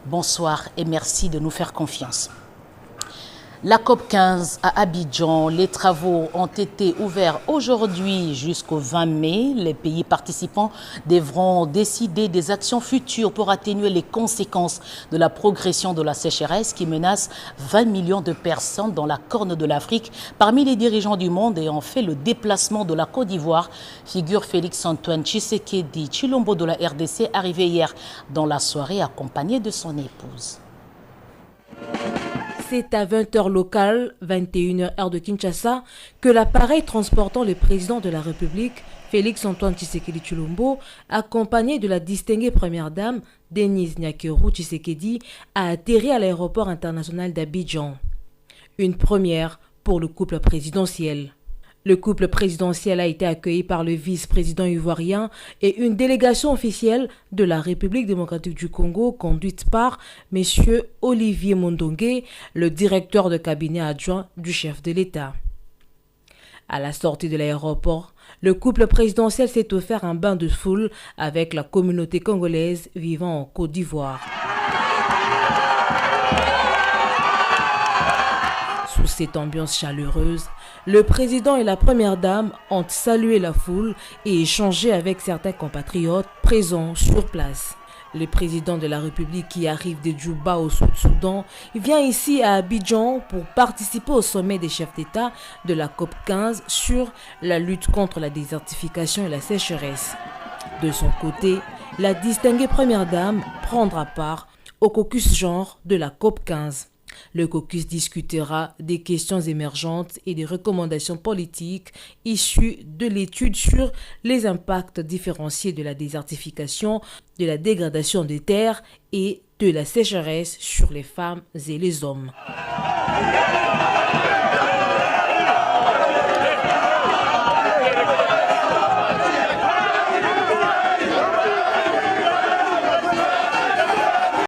Bonsoir et merci de nous faire confiance. La COP 15 à Abidjan, les travaux ont été ouverts aujourd'hui jusqu'au 20 mai. Les pays participants devront décider des actions futures pour atténuer les conséquences de la progression de la sécheresse qui menace 20 millions de personnes dans la Corne de l'Afrique. Parmi les dirigeants du monde ayant fait le déplacement de la Côte d'Ivoire, figure Félix-Antoine Tshisekedi Tshilombo de la RDC, arrivé hier dans la soirée accompagné de son épouse. C'est à 20h locale, 21h heure de Kinshasa, que l'appareil transportant le président de la République, Félix-Antoine Tshisekedi Tshilombo, accompagné de la distinguée première dame, Denise Nyakeru Tshisekedi, a atterri à l'aéroport international d'Abidjan. Une première pour le couple présidentiel. Le couple présidentiel a été accueilli par le vice-président ivoirien et une délégation officielle de la République démocratique du Congo conduite par M. Olivier Mondongué, le directeur de cabinet adjoint du chef de l'État. À la sortie de l'aéroport, le couple présidentiel s'est offert un bain de foule avec la communauté congolaise vivant en Côte d'Ivoire. Sous cette ambiance chaleureuse, le président et la première dame ont salué la foule et échangé avec certains compatriotes présents sur place. Le président de la République qui arrive de Djouba au Sud-Soudan vient ici à Abidjan pour participer au sommet des chefs d'État de la COP 15 sur la lutte contre la désertification et la sécheresse. De son côté, la distinguée première dame prendra part au caucus genre de la COP 15. Le caucus discutera des questions émergentes et des recommandations politiques issues de l'étude sur les impacts différenciés de la désertification, de la dégradation des terres et de la sécheresse sur les femmes et les hommes.